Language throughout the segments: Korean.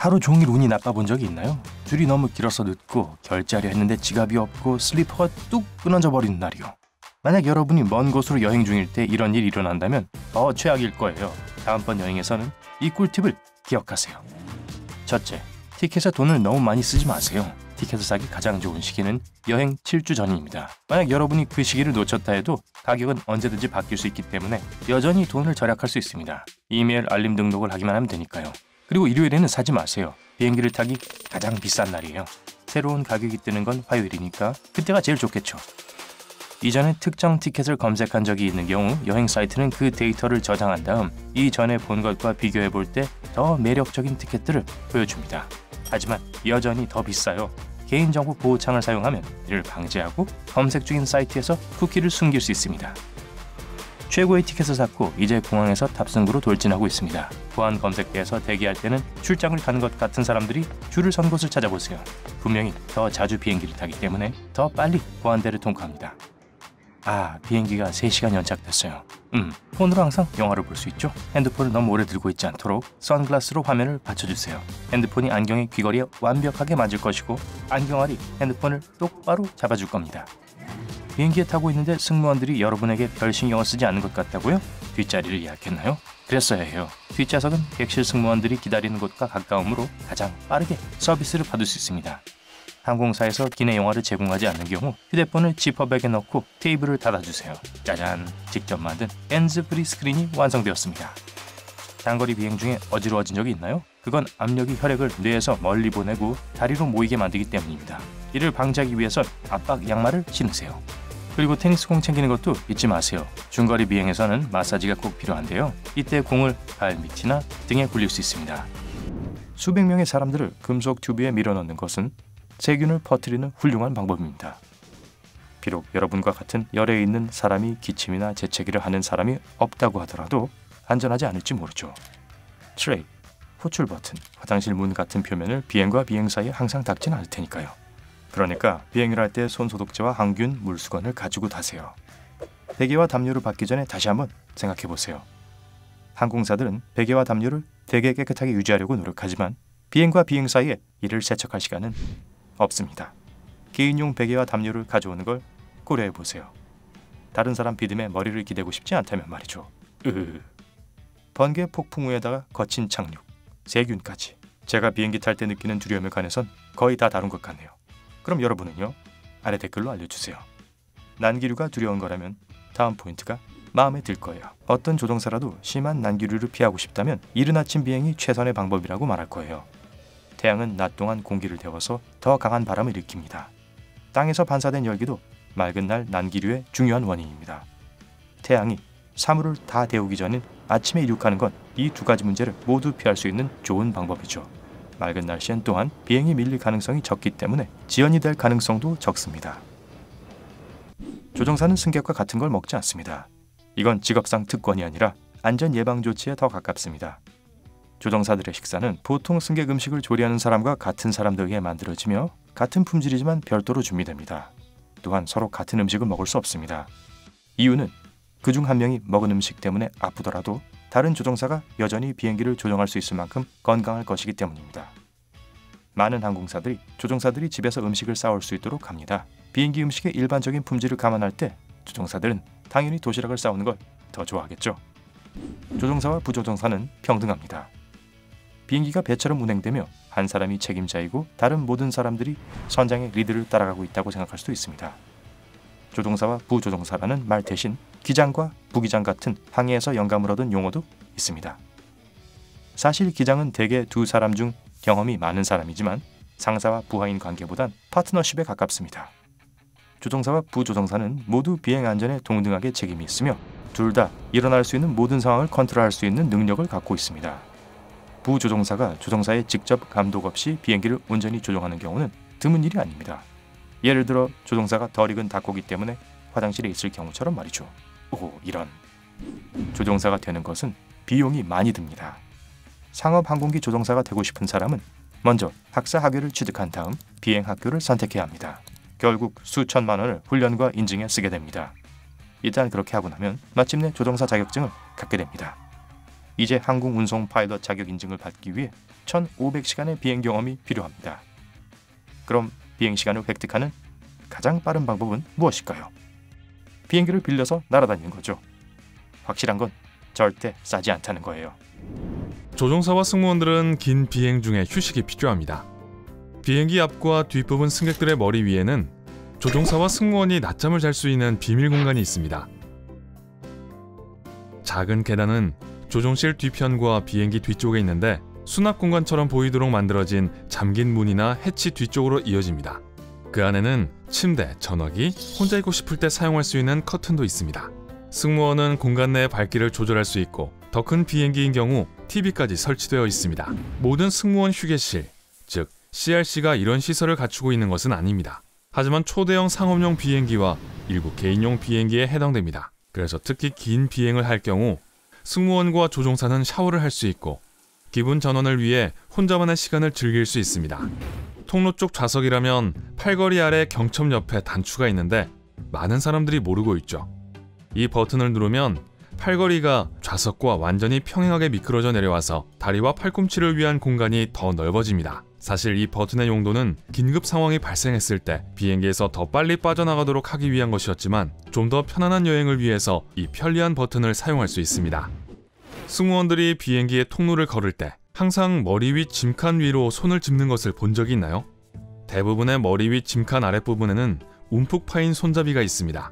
하루 종일 운이 나빠 본 적이 있나요? 줄이 너무 길어서 늦고 결제하려 했는데 지갑이 없고 슬리퍼가 뚝 끊어져 버리는 날이요. 만약 여러분이 먼 곳으로 여행 중일 때 이런 일이 일어난다면 더 최악일 거예요. 다음번 여행에서는 이 꿀팁을 기억하세요. 첫째, 티켓에 돈을 너무 많이 쓰지 마세요. 티켓을 사기 가장 좋은 시기는 여행 7주 전입니다. 만약 여러분이 그 시기를 놓쳤다 해도 가격은 언제든지 바뀔 수 있기 때문에 여전히 돈을 절약할 수 있습니다. 이메일 알림 등록을 하기만 하면 되니까요. 그리고 일요일에는 사지 마세요. 비행기를 타기 가장 비싼 날이에요. 새로운 가격이 뜨는 건 화요일이니까 그때가 제일 좋겠죠. 이전에 특정 티켓을 검색한 적이 있는 경우 여행 사이트는 그 데이터를 저장한 다음 이전에 본 것과 비교해 볼 때 더 매력적인 티켓들을 보여줍니다. 하지만 여전히 더 비싸요. 개인정보 보호창을 사용하면 이를 방지하고 검색 중인 사이트에서 쿠키를 숨길 수 있습니다. 최고의 티켓을 샀고 이제 공항에서 탑승구로 돌진하고 있습니다. 보안 검색대에서 대기할 때는 출장을 가는 것 같은 사람들이 줄을 선 곳을 찾아보세요. 분명히 더 자주 비행기를 타기 때문에 더 빨리 보안대를 통과합니다. 비행기가 3시간 연착됐어요. 폰으로 항상 영화를 볼 수 있죠? 핸드폰을 너무 오래 들고 있지 않도록 선글라스로 화면을 받쳐주세요. 핸드폰이 안경의 귀걸이에 완벽하게 맞을 것이고 안경알이 핸드폰을 똑바로 잡아줄 겁니다. 비행기에 타고 있는데 승무원들이 여러분에게 별 신경을 쓰지 않는 것 같다고요? 뒷자리를 예약했나요? 그랬어야 해요. 뒷좌석은 객실 승무원들이 기다리는 곳과 가까우므로 가장 빠르게 서비스를 받을 수 있습니다. 항공사에서 기내 영화를 제공하지 않는 경우 휴대폰을 지퍼백에 넣고 테이블을 닫아주세요. 짜잔! 직접 만든 핸즈프리 스크린이 완성되었습니다. 장거리 비행 중에 어지러워진 적이 있나요? 그건 압력이 혈액을 뇌에서 멀리 보내고 다리로 모이게 만들기 때문입니다. 이를 방지하기 위해선 압박 양말을 신으세요. 그리고 테니스공 챙기는 것도 잊지 마세요. 중거리 비행에서는 마사지가 꼭 필요한데요. 이때 공을 발 밑이나 등에 굴릴 수 있습니다. 수백 명의 사람들을 금속 튜브에 밀어넣는 것은 세균을 퍼뜨리는 훌륭한 방법입니다. 비록 여러분과 같은 열에 있는 사람이 기침이나 재채기를 하는 사람이 없다고 하더라도 안전하지 않을지 모르죠. 트레이, 호출 버튼, 화장실 문 같은 표면을 비행과 비행 사이에 항상 닦지는 않을 테니까요. 그러니까 비행을 할 때 손소독제와 항균 물수건을 가지고 타세요. 베개와 담요를 받기 전에 다시 한번 생각해 보세요. 항공사들은 베개와 담요를 되게 깨끗하게 유지하려고 노력하지만 비행과 비행 사이에 이를 세척할 시간은 없습니다. 개인용 베개와 담요를 가져오는 걸 고려해 보세요. 다른 사람 비듬에 머리를 기대고 싶지 않다면 말이죠. 번개 폭풍 후에다가 거친 착륙, 세균까지. 제가 비행기 탈 때 느끼는 두려움에 관해선 거의 다 다룬 것 같네요. 그럼 여러분은요? 아래 댓글로 알려주세요. 난기류가 두려운 거라면 다음 포인트가 마음에 들 거예요. 어떤 조종사라도 심한 난기류를 피하고 싶다면 이른 아침 비행이 최선의 방법이라고 말할 거예요. 태양은 낮 동안 공기를 데워서 더 강한 바람을 일으킵니다. 땅에서 반사된 열기도 맑은 날 난기류의 중요한 원인입니다. 태양이 사물을 다 데우기 전인 아침에 이륙하는 건 이 두 가지 문제를 모두 피할 수 있는 좋은 방법이죠. 맑은 날씨엔 또한 비행이 밀릴 가능성이 적기 때문에 지연이 될 가능성도 적습니다. 조종사는 승객과 같은 걸 먹지 않습니다. 이건 직업상 특권이 아니라 안전 예방 조치에 더 가깝습니다. 조종사들의 식사는 보통 승객 음식을 조리하는 사람과 같은 사람들에게 만들어지며 같은 품질이지만 별도로 준비됩니다. 또한 서로 같은 음식을 먹을 수 없습니다. 이유는 그중 한 명이 먹은 음식 때문에 아프더라도 다른 조종사가 여전히 비행기를 조종할 수 있을 만큼 건강할 것이기 때문입니다. 많은 항공사들이 조종사들이 집에서 음식을 싸올 수 있도록 합니다. 비행기 음식의 일반적인 품질을 감안할 때 조종사들은 당연히 도시락을 싸오는 걸 더 좋아하겠죠. 조종사와 부조종사는 평등합니다. 비행기가 배처럼 운행되며 한 사람이 책임자이고 다른 모든 사람들이 선장의 리드를 따라가고 있다고 생각할 수도 있습니다. 조종사와 부조종사라는 말 대신 기장과 부기장 같은 항해에서 영감을 얻은 용어도 있습니다. 사실 기장은 대개 두 사람 중 경험이 많은 사람이지만 상사와 부하인 관계보단 파트너십에 가깝습니다. 조종사와 부조종사는 모두 비행 안전에 동등하게 책임이 있으며 둘 다 일어날 수 있는 모든 상황을 컨트롤할 수 있는 능력을 갖고 있습니다. 부조종사가 조종사의 직접 감독 없이 비행기를 온전히 조종하는 경우는 드문 일이 아닙니다. 예를 들어 조종사가 덜 익은 닭고기 때문에 화장실에 있을 경우처럼 말이죠. 이런. 조종사가 되는 것은 비용이 많이 듭니다. 상업 항공기 조종사가 되고 싶은 사람은 먼저 학사 학위를 취득한 다음 비행 학교를 선택해야 합니다. 결국 수천만 원을 훈련과 인증에 쓰게 됩니다. 일단 그렇게 하고 나면 마침내 조종사 자격증을 갖게 됩니다. 이제 항공운송 파일럿 자격 인증을 받기 위해 1,500시간의 비행 경험이 필요합니다. 그럼 비행시간을 획득하는 가장 빠른 방법은 무엇일까요? 비행기를 빌려서 날아다니는 거죠. 확실한 건 절대 싸지 않다는 거예요. 조종사와 승무원들은 긴 비행 중에 휴식이 필요합니다. 비행기 앞과 뒷부분 승객들의 머리 위에는 조종사와 승무원이 낮잠을 잘 수 있는 비밀 공간이 있습니다. 작은 계단은 조종실 뒤편과 비행기 뒤쪽에 있는데 수납 공간처럼 보이도록 만들어진 잠긴 문이나 해치 뒤쪽으로 이어집니다. 그 안에는 침대, 전화기, 혼자 있고 싶을 때 사용할 수 있는 커튼도 있습니다. 승무원은 공간 내의 밝기를 조절할 수 있고 더 큰 비행기인 경우 TV까지 설치되어 있습니다. 모든 승무원 휴게실, 즉 CRC가 이런 시설을 갖추고 있는 것은 아닙니다. 하지만 초대형 상업용 비행기와 일부 개인용 비행기에 해당됩니다. 그래서 특히 긴 비행을 할 경우 승무원과 조종사는 샤워를 할 수 있고 기분 전환을 위해 혼자만의 시간을 즐길 수 있습니다. 통로 쪽 좌석이라면 팔걸이 아래 경첩 옆에 단추가 있는데 많은 사람들이 모르고 있죠. 이 버튼을 누르면 팔걸이가 좌석과 완전히 평행하게 미끄러져 내려와서 다리와 팔꿈치를 위한 공간이 더 넓어집니다. 사실 이 버튼의 용도는 긴급 상황이 발생했을 때 비행기에서 더 빨리 빠져나가도록 하기 위한 것이었지만 좀 더 편안한 여행을 위해서 이 편리한 버튼을 사용할 수 있습니다. 승무원들이 비행기의 통로를 걸을 때 항상 머리 위 짐칸 위로 손을 짚는 것을 본 적이 있나요? 대부분의 머리 위 짐칸 아랫부분에는 움푹 파인 손잡이가 있습니다.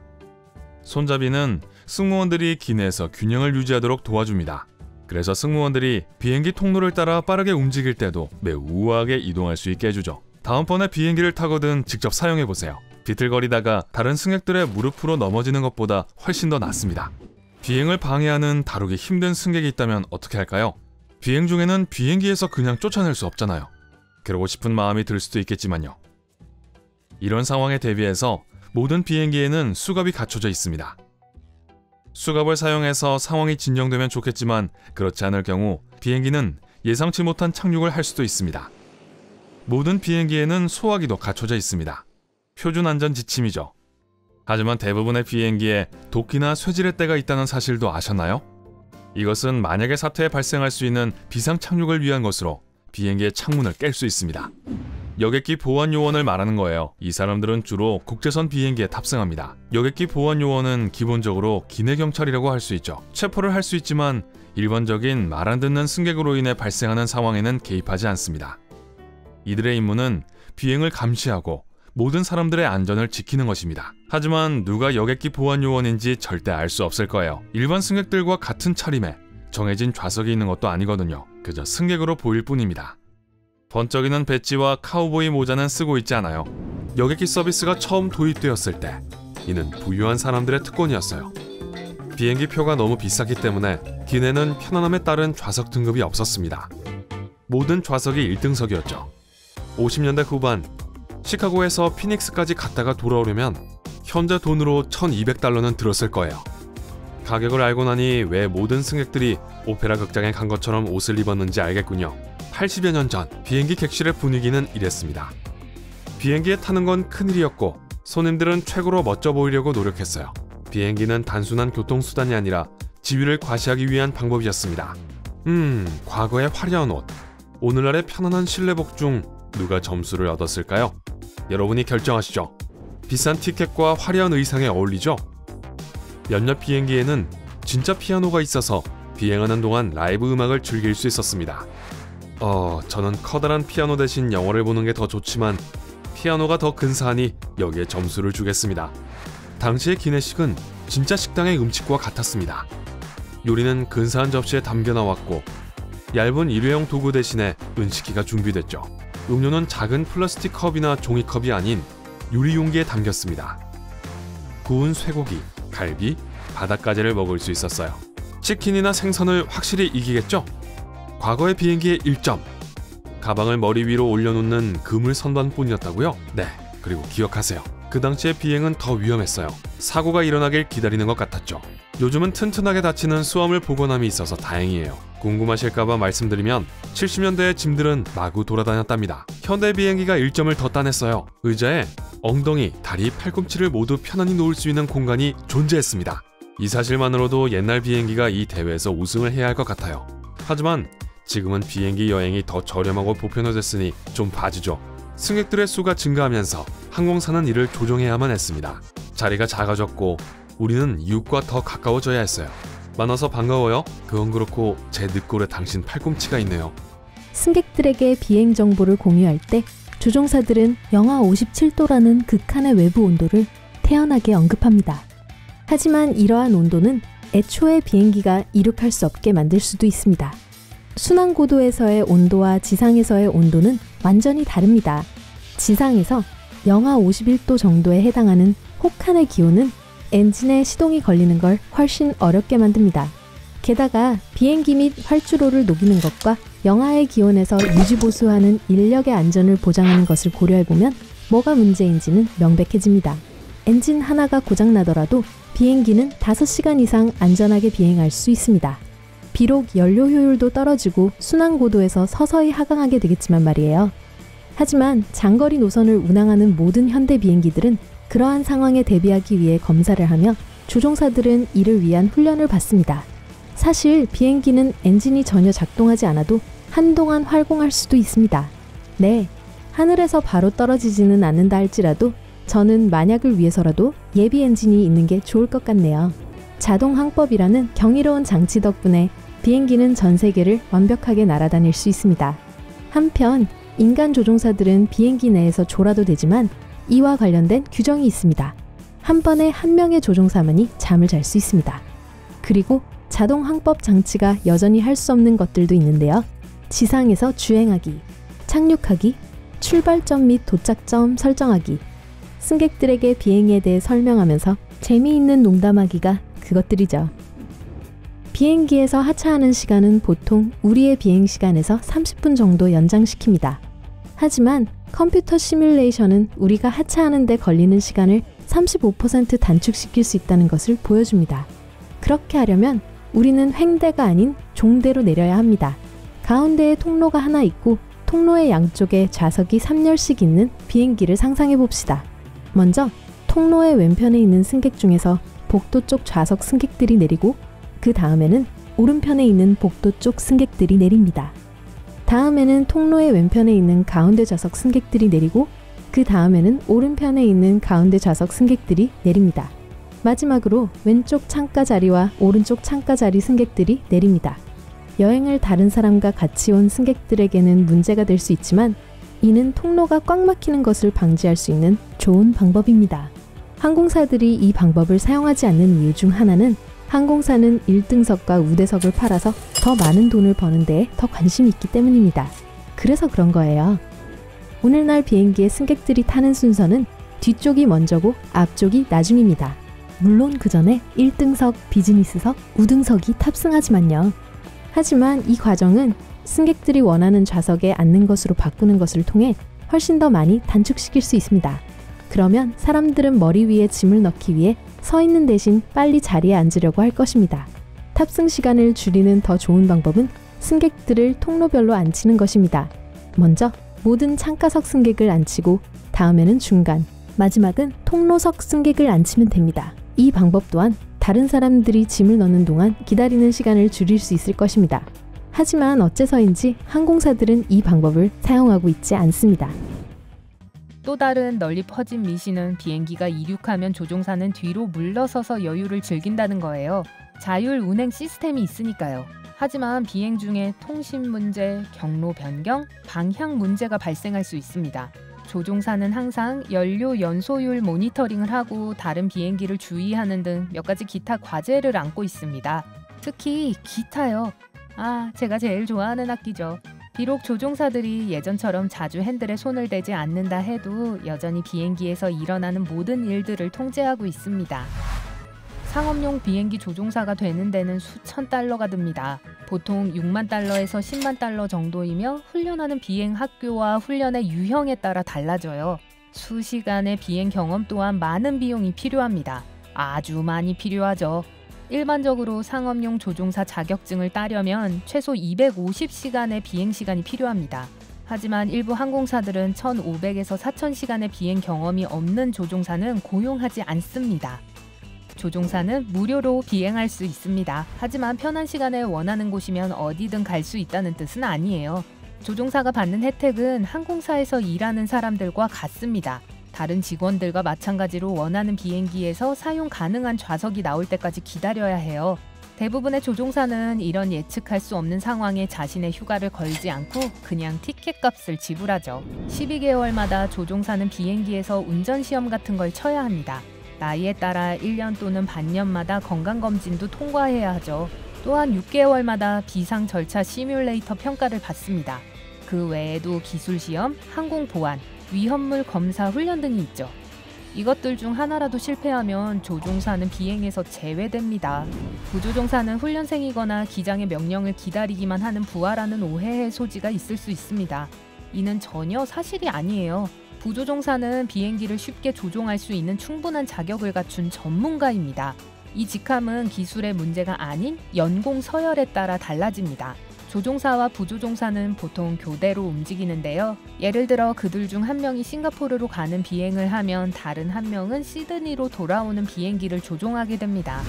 손잡이는 승무원들이 기내에서 균형을 유지하도록 도와줍니다. 그래서 승무원들이 비행기 통로를 따라 빠르게 움직일 때도 매우 우아하게 이동할 수 있게 해주죠. 다음번에 비행기를 타거든 직접 사용해보세요. 비틀거리다가 다른 승객들의 무릎으로 넘어지는 것보다 훨씬 더 낫습니다. 비행을 방해하는 다루기 힘든 승객이 있다면 어떻게 할까요? 비행 중에는 비행기에서 그냥 쫓아낼 수 없잖아요. 그러고 싶은 마음이 들 수도 있겠지만요. 이런 상황에 대비해서 모든 비행기에는 수갑이 갖춰져 있습니다. 수갑을 사용해서 상황이 진정되면 좋겠지만 그렇지 않을 경우 비행기는 예상치 못한 착륙을 할 수도 있습니다. 모든 비행기에는 소화기도 갖춰져 있습니다. 표준 안전 지침이죠. 하지만 대부분의 비행기에 도끼나 쇠질의 때가 있다는 사실도 아셨나요? 이것은 만약에 사태에 발생할 수 있는 비상 착륙을 위한 것으로 비행기의 창문을 깰 수 있습니다. 여객기 보안 요원을 말하는 거예요. 이 사람들은 주로 국제선 비행기에 탑승합니다. 여객기 보안 요원은 기본적으로 기내 경찰이라고 할 수 있죠. 체포를 할 수 있지만 일반적인 말 안 듣는 승객으로 인해 발생하는 상황에는 개입하지 않습니다. 이들의 임무는 비행을 감시하고 모든 사람들의 안전을 지키는 것입니다. 하지만 누가 여객기 보안 요원인지 절대 알 수 없을 거예요. 일반 승객들과 같은 차림에 정해진 좌석이 있는 것도 아니거든요. 그저 승객으로 보일 뿐입니다. 번쩍이는 배지와 카우보이 모자는 쓰고 있지 않아요. 여객기 서비스가 처음 도입되었을 때 이는 부유한 사람들의 특권이었어요. 비행기 표가 너무 비쌌기 때문에 기내는 편안함에 따른 좌석 등급이 없었습니다. 모든 좌석이 1등석이었죠. 50년대 후반 시카고에서 피닉스까지 갔다가 돌아오려면 현재 돈으로 $1,200는 들었을 거예요. 가격을 알고 나니 왜 모든 승객들이 오페라 극장에 간 것처럼 옷을 입었는지 알겠군요. 80여 년 전 비행기 객실의 분위기는 이랬습니다. 비행기에 타는 건 큰일이었고 손님들은 최고로 멋져 보이려고 노력했어요. 비행기는 단순한 교통수단이 아니라 지위를 과시하기 위한 방법이었습니다. 과거의 화려한 옷, 오늘날의 편안한 실내복 중 누가 점수를 얻었을까요? 여러분이 결정하시죠. 비싼 티켓과 화려한 의상에 어울리죠? 몇몇 비행기에는 진짜 피아노가 있어서 비행하는 동안 라이브 음악을 즐길 수 있었습니다. 저는 커다란 피아노 대신 영화를 보는 게 더 좋지만 피아노가 더 근사하니 여기에 점수를 주겠습니다. 당시의 기내식은 진짜 식당의 음식과 같았습니다. 요리는 근사한 접시에 담겨 나왔고 얇은 일회용 도구 대신에 은식기가 준비됐죠. 음료는 작은 플라스틱 컵이나 종이컵이 아닌 유리 용기에 담겼습니다. 구운 쇠고기, 갈비, 바닷가재를 먹을 수 있었어요. 치킨이나 생선을 확실히 이기겠죠? 과거의 비행기의 1점. 가방을 머리 위로 올려놓는 그물 선반뿐이었다고요? 네, 그리고 기억하세요. 그 당시의 비행은 더 위험했어요. 사고가 일어나길 기다리는 것 같았죠. 요즘은 튼튼하게 닫히는 수화물 보관함이 있어서 다행이에요. 궁금하실까봐 말씀드리면 70년대의 짐들은 마구 돌아다녔답니다. 현대 비행기가 1점을 더 따냈어요. 의자에 엉덩이, 다리, 팔꿈치를 모두 편안히 놓을 수 있는 공간이 존재했습니다. 이 사실만으로도 옛날 비행기가 이 대회에서 우승을 해야 할 것 같아요. 하지만 지금은 비행기 여행이 더 저렴하고 보편화됐으니 좀 봐주죠. 승객들의 수가 증가하면서 항공사는 이를 조정해야만 했습니다. 자리가 작아졌고 우리는 이웃과 더 가까워져야 했어요. 만나서 반가워요. 그건 그렇고 제 늑골에 당신 팔꿈치가 있네요. 승객들에게 비행 정보를 공유할 때 조종사들은 영하 57도라는 극한의 외부 온도를 태연하게 언급합니다. 하지만 이러한 온도는 애초에 비행기가 이륙할 수 없게 만들 수도 있습니다. 순환 고도에서의 온도와 지상에서의 온도는 완전히 다릅니다. 지상에서 영하 51도 정도에 해당하는 혹한의 기온은 엔진에 시동이 걸리는 걸 훨씬 어렵게 만듭니다. 게다가 비행기 및 활주로를 녹이는 것과 영하의 기온에서 유지보수하는 인력의 안전을 보장하는 것을 고려해보면 뭐가 문제인지는 명백해집니다. 엔진 하나가 고장나더라도 비행기는 5시간 이상 안전하게 비행할 수 있습니다. 비록 연료 효율도 떨어지고 순환 고도에서 서서히 하강하게 되겠지만 말이에요. 하지만 장거리 노선을 운항하는 모든 현대 비행기들은 그러한 상황에 대비하기 위해 검사를 하며 조종사들은 이를 위한 훈련을 받습니다. 사실 비행기는 엔진이 전혀 작동하지 않아도 한동안 활공할 수도 있습니다. 네, 하늘에서 바로 떨어지지는 않는다 할지라도 저는 만약을 위해서라도 예비 엔진이 있는 게 좋을 것 같네요. 자동 항법이라는 경이로운 장치 덕분에 비행기는 전 세계를 완벽하게 날아다닐 수 있습니다. 한편 인간 조종사들은 비행기 내에서 졸아도 되지만 이와 관련된 규정이 있습니다. 한 번에 한 명의 조종사만이 잠을 잘 수 있습니다. 그리고 자동 항법 장치가 여전히 할 수 없는 것들도 있는데요. 지상에서 주행하기, 착륙하기, 출발점 및 도착점 설정하기, 승객들에게 비행에 대해 설명하면서 재미있는 농담하기가 그것들이죠. 비행기에서 하차하는 시간은 보통 우리의 비행 시간에서 30분 정도 연장시킵니다. 하지만 컴퓨터 시뮬레이션은 우리가 하차하는 데 걸리는 시간을 35% 단축시킬 수 있다는 것을 보여줍니다. 그렇게 하려면 우리는 횡대가 아닌 종대로 내려야 합니다. 가운데에 통로가 하나 있고 통로의 양쪽에 좌석이 3열씩 있는 비행기를 상상해 봅시다. 먼저 통로의 왼편에 있는 승객 중에서 복도 쪽 좌석 승객들이 내리고 그 다음에는 오른편에 있는 복도 쪽 승객들이 내립니다. 다음에는 통로의 왼편에 있는 가운데 좌석 승객들이 내리고 그 다음에는 오른편에 있는 가운데 좌석 승객들이 내립니다. 마지막으로 왼쪽 창가 자리와 오른쪽 창가 자리 승객들이 내립니다. 여행을 다른 사람과 같이 온 승객들에게는 문제가 될 수 있지만 이는 통로가 꽉 막히는 것을 방지할 수 있는 좋은 방법입니다. 항공사들이 이 방법을 사용하지 않는 이유 중 하나는 항공사는 1등석과 우대석을 팔아서 더 많은 돈을 버는 데에 더 관심이 있기 때문입니다. 그래서 그런 거예요. 오늘날 비행기의 승객들이 타는 순서는 뒤쪽이 먼저고 앞쪽이 나중입니다. 물론 그 전에 1등석, 비즈니스석, 우등석이 탑승하지만요. 하지만 이 과정은 승객들이 원하는 좌석에 앉는 것으로 바꾸는 것을 통해 훨씬 더 많이 단축시킬 수 있습니다. 그러면 사람들은 머리 위에 짐을 넣기 위해 서 있는 대신 빨리 자리에 앉으려고 할 것입니다. 탑승 시간을 줄이는 더 좋은 방법은 승객들을 통로별로 앉히는 것입니다. 먼저 모든 창가석 승객을 앉히고 다음에는 중간, 마지막은 통로석 승객을 앉히면 됩니다. 이 방법 또한 다른 사람들이 짐을 넣는 동안 기다리는 시간을 줄일 수 있을 것입니다. 하지만 어째서인지 항공사들은 이 방법을 사용하고 있지 않습니다. 또 다른 널리 퍼진 미신은 비행기가 이륙하면 조종사는 뒤로 물러서서 여유를 즐긴다는 거예요. 자율 운행 시스템이 있으니까요. 하지만 비행 중에 통신 문제, 경로 변경, 방향 문제가 발생할 수 있습니다. 조종사는 항상 연료 연소율 모니터링을 하고 다른 비행기를 주의하는 등 몇 가지 기타 과제를 안고 있습니다. 특히 기타요. 제가 제일 좋아하는 악기죠. 비록 조종사들이 예전처럼 자주 핸들에 손을 대지 않는다 해도 여전히 비행기에서 일어나는 모든 일들을 통제하고 있습니다. 상업용 비행기 조종사가 되는 데는 수천 달러가 듭니다. 보통 6만 달러에서 10만 달러 정도이며 훈련하는 비행 학교와 훈련의 유형에 따라 달라져요. 수시간의 비행 경험 또한 많은 비용이 필요합니다. 아주 많이 필요하죠. 일반적으로 상업용 조종사 자격증을 따려면 최소 250시간의 비행 시간이 필요합니다. 하지만 일부 항공사들은 1,500에서 4,000시간의 비행 경험이 없는 조종사는 고용하지 않습니다. 조종사는 무료로 비행할 수 있습니다. 하지만 편한 시간에 원하는 곳이면 어디든 갈 수 있다는 뜻은 아니에요. 조종사가 받는 혜택은 항공사에서 일하는 사람들과 같습니다. 다른 직원들과 마찬가지로 원하는 비행기에서 사용 가능한 좌석이 나올 때까지 기다려야 해요. 대부분의 조종사는 이런 예측할 수 없는 상황에 자신의 휴가를 걸지 않고 그냥 티켓 값을 지불하죠. 12개월마다 조종사는 비행기에서 운전시험 같은 걸 쳐야 합니다. 나이에 따라 1년 또는 반년마다 건강검진도 통과해야 하죠. 또한 6개월마다 비상 절차 시뮬레이터 평가를 받습니다. 그 외에도 기술시험, 항공보안, 위험물 검사 훈련 등이 있죠. 이것들 중 하나라도 실패하면 조종사는 비행에서 제외됩니다. 부조종사는 훈련생이거나 기장의 명령을 기다리기만 하는 부하라는 오해의 소지가 있을 수 있습니다. 이는 전혀 사실이 아니에요. 부조종사는 비행기를 쉽게 조종할 수 있는 충분한 자격을 갖춘 전문가입니다. 이 직함은 기술의 문제가 아닌 연공 서열에 따라 달라집니다. 조종사와 부조종사는 보통 교대로 움직이는데요. 예를 들어 그들 중 한 명이 싱가포르로 가는 비행을 하면 다른 한 명은 시드니로 돌아오는 비행기를 조종하게 됩니다.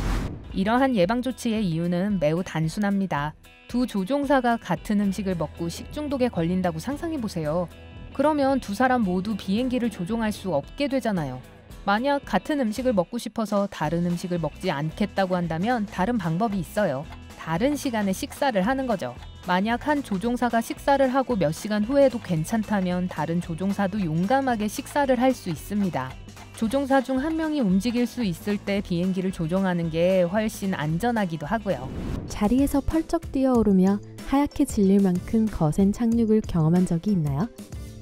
이러한 예방조치의 이유는 매우 단순합니다. 두 조종사가 같은 음식을 먹고 식중독에 걸린다고 상상해보세요. 그러면 두 사람 모두 비행기를 조종할 수 없게 되잖아요. 만약 같은 음식을 먹고 싶어서 다른 음식을 먹지 않겠다고 한다면 다른 방법이 있어요. 다른 시간에 식사를 하는 거죠. 만약 한 조종사가 식사를 하고 몇 시간 후에도 괜찮다면 다른 조종사도 용감하게 식사를 할 수 있습니다. 조종사 중 한 명이 움직일 수 있을 때 비행기를 조종하는 게 훨씬 안전하기도 하고요. 자리에서 펄쩍 뛰어오르며 하얗게 질릴 만큼 거센 착륙을 경험한 적이 있나요?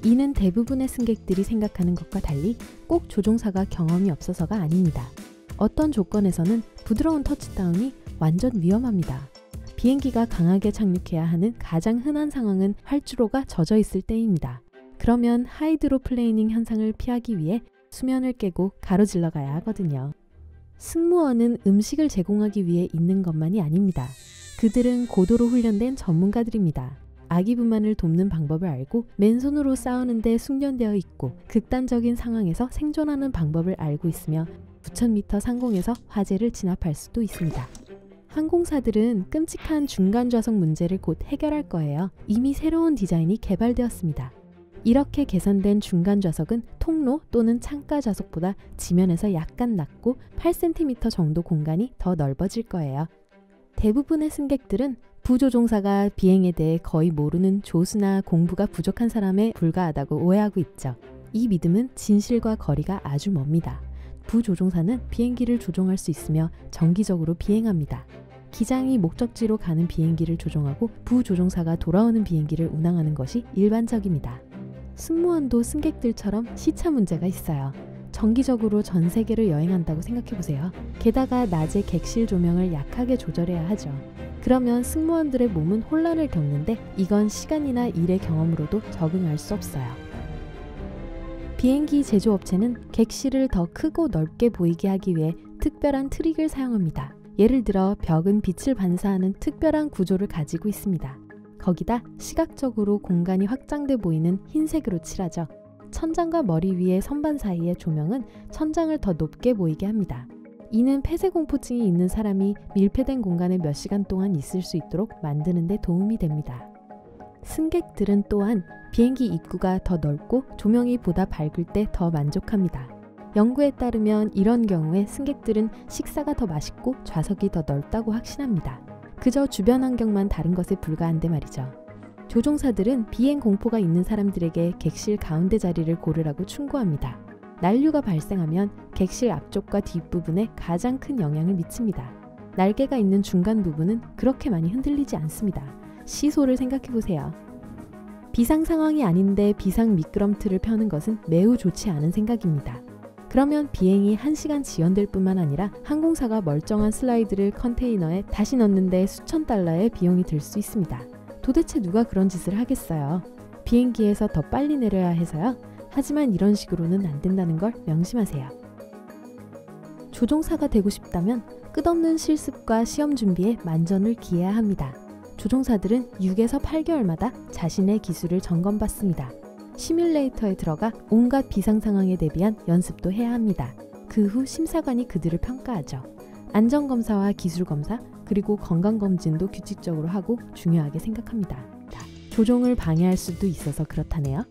이는 대부분의 승객들이 생각하는 것과 달리 꼭 조종사가 경험이 없어서가 아닙니다. 어떤 조건에서는 부드러운 터치다운이 완전 위험합니다. 비행기가 강하게 착륙해야 하는 가장 흔한 상황은 활주로가 젖어 있을 때입니다. 그러면 하이드로플레이닝 현상을 피하기 위해 수면을 깨고 가로질러 가야 하거든요. 승무원은 음식을 제공하기 위해 있는 것만이 아닙니다. 그들은 고도로 훈련된 전문가들입니다. 아기 분만을 돕는 방법을 알고 맨손으로 싸우는 데 숙련되어 있고 극단적인 상황에서 생존하는 방법을 알고 있으며 9,000m 상공에서 화재를 진압할 수도 있습니다. 항공사들은 끔찍한 중간 좌석 문제를 곧 해결할 거예요. 이미 새로운 디자인이 개발되었습니다. 이렇게 개선된 중간 좌석은 통로 또는 창가 좌석보다 지면에서 약간 낮고 8cm 정도 공간이 더 넓어질 거예요. 대부분의 승객들은 부조종사가 비행에 대해 거의 모르는 조수나 공부가 부족한 사람에 불과하다고 오해하고 있죠. 이 믿음은 진실과 거리가 아주 멉니다. 부조종사는 비행기를 조종할 수 있으며 정기적으로 비행합니다. 기장이 목적지로 가는 비행기를 조종하고 부조종사가 돌아오는 비행기를 운항하는 것이 일반적입니다. 승무원도 승객들처럼 시차 문제가 있어요. 정기적으로 전 세계를 여행한다고 생각해보세요. 게다가 낮에 객실 조명을 약하게 조절해야 하죠. 그러면 승무원들의 몸은 혼란을 겪는데 이건 시간이나 일의 경험으로도 적응할 수 없어요. 비행기 제조업체는 객실을 더 크고 넓게 보이게 하기 위해 특별한 트릭을 사용합니다. 예를 들어 벽은 빛을 반사하는 특별한 구조를 가지고 있습니다. 거기다 시각적으로 공간이 확장돼 보이는 흰색으로 칠하죠. 천장과 머리 위의 선반 사이의 조명은 천장을 더 높게 보이게 합니다. 이는 폐쇄공포증이 있는 사람이 밀폐된 공간에 몇 시간 동안 있을 수 있도록 만드는 데 도움이 됩니다. 승객들은 또한 비행기 입구가 더 넓고 조명이 보다 밝을 때 더 만족합니다. 연구에 따르면 이런 경우에 승객들은 식사가 더 맛있고 좌석이 더 넓다고 확신합니다. 그저 주변 환경만 다른 것에 불과한데 말이죠. 조종사들은 비행 공포가 있는 사람들에게 객실 가운데 자리를 고르라고 충고합니다. 난류가 발생하면 객실 앞쪽과 뒷부분에 가장 큰 영향을 미칩니다. 날개가 있는 중간 부분은 그렇게 많이 흔들리지 않습니다. 시소를 생각해보세요. 비상 상황이 아닌데 비상 미끄럼틀을 펴는 것은 매우 좋지 않은 생각입니다. 그러면 비행이 1시간 지연될 뿐만 아니라 항공사가 멀쩡한 슬라이드를 컨테이너에 다시 넣는데 수천 달러의 비용이 들 수 있습니다. 도대체 누가 그런 짓을 하겠어요? 비행기에서 더 빨리 내려야 해서요? 하지만 이런 식으로는 안 된다는 걸 명심하세요. 조종사가 되고 싶다면 끝없는 실습과 시험 준비에 만전을 기해야 합니다. 조종사들은 6에서 8개월마다 자신의 기술을 점검받습니다. 시뮬레이터에 들어가 온갖 비상 상황에 대비한 연습도 해야 합니다. 그 후 심사관이 그들을 평가하죠. 안전검사와 기술검사, 그리고 건강검진도 규칙적으로 하고 중요하게 생각합니다. 조종을 방해할 수도 있어서 그렇다네요.